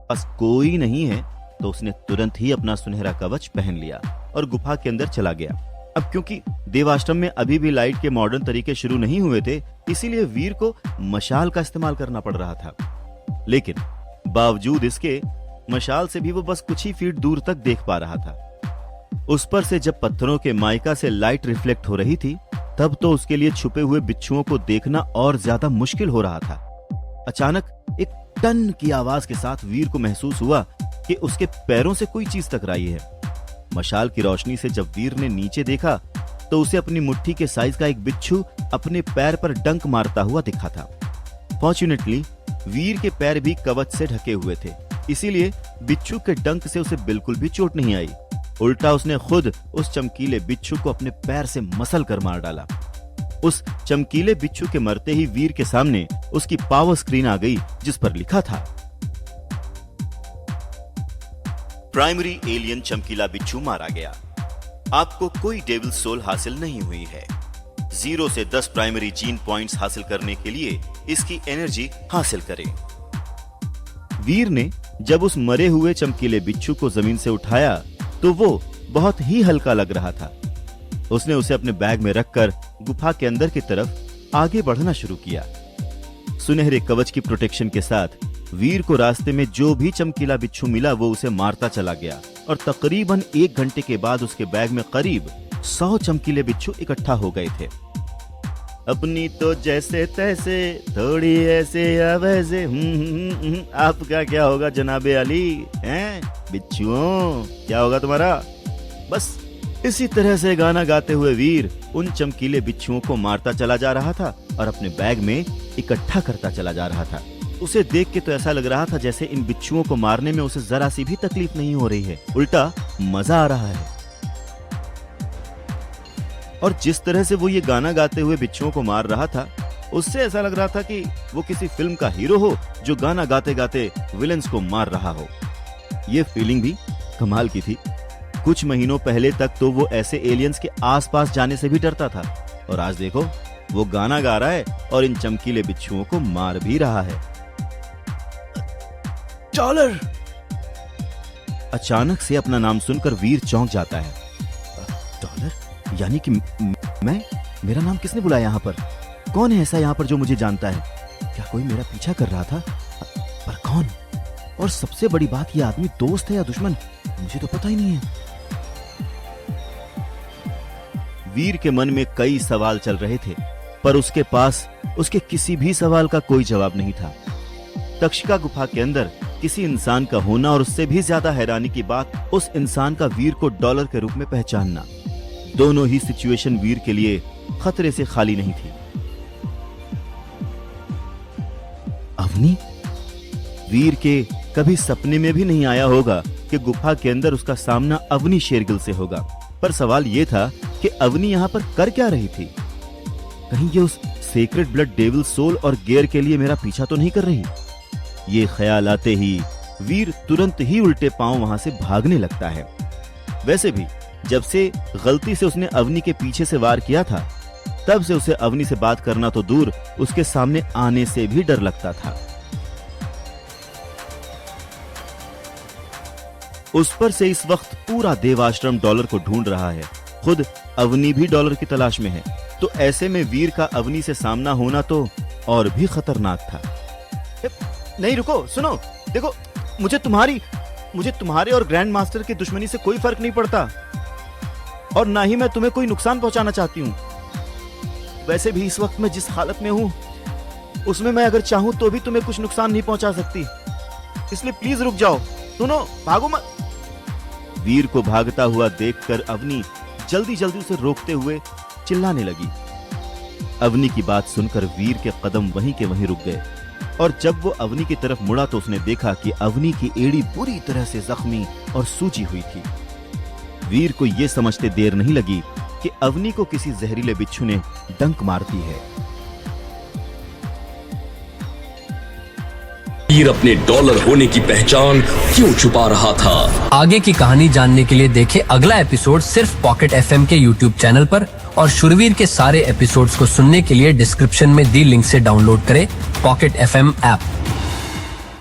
पास कोई नहीं है तो उसने तुरंत ही अपना सुनहरा कवच पहन लिया और गुफा के अंदर चला गया। अब क्योंकि देवाश्रम में अभी भी लाइट के मॉडर्न तरीके शुरू नहीं हुए थे, इसीलिए वीर को मशाल का इस्तेमाल करना पड़ रहा था। लेकिन बावजूद इसके मशाल से भी वो बस कुछ ही फीट दूर तक देख पा रहा था। उस पर से जब पत्थरों के माइका से लाइट रिफ्लेक्ट हो रही थी, तब तो उसके लिए छुपे हुए बिच्छुओं को देखना और ज्यादा मुश्किल हो रहा था। अचानक एक टन की आवाज के साथ वीर को महसूस हुआ कि उसके पैरों से कोई चीज टकराई है। मशाल की रोशनी से जब वीर ने नीचे देखा तो उसे अपनी मुट्ठी के साइज का एक बिच्छू अपने पैर पर डंक मारता हुआ दिखा था। फॉर्चुनेटली वीर के पैर भी कवच से ढके हुए थे, इसीलिए बिच्छू के डंक से उसे बिल्कुल भी चोट नहीं आई। उल्टा उसने खुद उस चमकीले बिच्छू को अपने पैर से मसल कर मार डाला। उस चमकीले बिच्छू के मरते ही वीर के सामने उसकी पावर स्क्रीन आ गई, जिस पर लिखा था, प्राइमरी एलियन चमकीला बिच्छू मारा गया। आपको कोई डेविल सोल हासिल नहीं हुई है। 0 से 10 प्राइमरी जीन पॉइंट्स हासिल करने के लिए इसकी एनर्जी हासिल करें। वीर ने जब उस मरे हुए चमकीले बिच्छू को जमीन से उठाया तो वो बहुत ही हल्का लग रहा था। उसने उसे अपने बैग में रखकर गुफा के अंदर की तरफ आगे बढ़ना शुरू किया। सुनहरे कवच की प्रोटेक्शन के साथ वीर को रास्ते में जो भी चमकीला बिच्छू मिला वो उसे मारता चला गया और तकरीबन 1 घंटे के बाद उसके बैग में करीब 100 चमकीले बिच्छू इकट्ठा हो गए थे। अपनी तो जैसे तैसे थोड़ी ऐसे या वैसे आपका क्या होगा जनाबे अली, हैं बिच्छुओं, क्या होगा तुम्हारा? बस इसी तरह से गाना गाते हुए वीर उन चमकीले बिच्छुओं को मारता चला जा रहा था और अपने बैग में इकट्ठा करता चला जा रहा था। उसे देख के तो ऐसा लग रहा था जैसे इन बिच्छुओं को मारने में उसे जरा सी भी तकलीफ नहीं हो रही है, उल्टा मजा आ रहा है। और जिस तरह से वो ये गाना गाते हुए बिच्छुओं को मार रहा था, उससे ऐसा लग रहा था कि वो किसी फिल्म का हीरो हो जो गाना गाते गाते विलेंस को मार रहा हो। ये फीलिंग भी कमाल की थी। कुछ महीनों पहले तक तो वो ऐसे एलियंस के आसपास जाने से भी डरता था, और आज देखो वो गाना गा रहा है और इन चमकीले बिच्छुओं को मार भी रहा है। डॉलर! अचानक से अपना नाम सुनकर वीर चौंक जाता है। डॉलर? यानी कि मेरा नाम किसने बुलाया यहाँ पर? कौन है ऐसा यहाँ पर जो मुझे जानता है? क्या कोई मेरा पीछा कर रहा था? पर कौन? और सबसे बड़ी बात, ये आदमी दोस्त है या दुश्मन, मुझे तो पता ही नहीं है। वीर के मन में कई सवाल चल रहे थे, पर उसके पास उसके किसी भी सवाल का कोई जवाब नहीं था। तक्षिका गुफा के अंदर किसी इंसान का होना और उससे भी ज्यादा हैरानी की बात, उस इंसान का वीर को डॉलर के रूप में पहचानना, दोनों ही सिचुएशन वीर के लिए खतरे से खाली नहीं थी। अवनी? वीर के कभी सपने में भी नहीं आया होगा कि गुफा के अंदर उसका सामना अवनी शेरगिल से होगा। पर सवाल यह था कि अवनी यहाँ पर कर क्या रही थी? कहीं ये उस सेक्रेड ब्लड डेविल सोल और गेयर के लिए मेरा पीछा तो नहीं कर रही? ये ख्याल आते ही वीर तुरंत ही उल्टे पांव वहां से भागने लगता है। वैसे भी जब से गलती से उसने अवनी के पीछे से वार किया था, तब से उसे अवनी से बात करना तो दूर, उसके सामने आने से भी डर लगता था। उस पर से इस वक्त पूरा देवाश्रम डॉलर को ढूंढ रहा है। खुद अवनी भी डॉलर की तलाश में है। तो ऐसे में वीर का अवनी से सामना होना तो और भी खतरनाक था। नहीं रुको, सुनो, देखो, मुझे तुम्हारे और ग्रैंड मास्टर की दुश्मनी से कोई फर्क नहीं पड़ता, और ना ही मैं तुम्हें कोई नुकसान पहुंचाना चाहती हूँ। वैसे भी इस वक्त मैं जिस हालत में हूँ, उसमें मैं अगर चाहूं तो भी तुम्हें कुछ नुकसान नहीं पहुंचा सकती। इसलिए प्लीज रुक जाओ, सुनो, भागो मत। वीर को भागता हुआ देखकर अवनी जल्दी जल्दी उसे रोकते हुए चिल्लाने लगी। अवनी की बात सुनकर वीर के कदम वहीं के वहीं रुक गए, और जब वो अवनी की तरफ मुड़ा तो उसने देखा कि अवनी की एड़ी बुरी तरह से जख्मी और सूजी हुई थी। वीर को यह समझते देर नहीं लगी कि अवनी को किसी जहरीले बिच्छू ने डंक मार दी है। वीर अपने डॉलर होने की पहचान क्यों छुपा रहा था? आगे की कहानी जानने के लिए देखें अगला एपिसोड सिर्फ पॉकेट एफएम के यूट्यूब चैनल पर, और शुरवीर के सारे एपिसोड्स को सुनने के लिए डिस्क्रिप्शन में दी लिंक से डाउनलोड करें पॉकेट एफएम ऐप।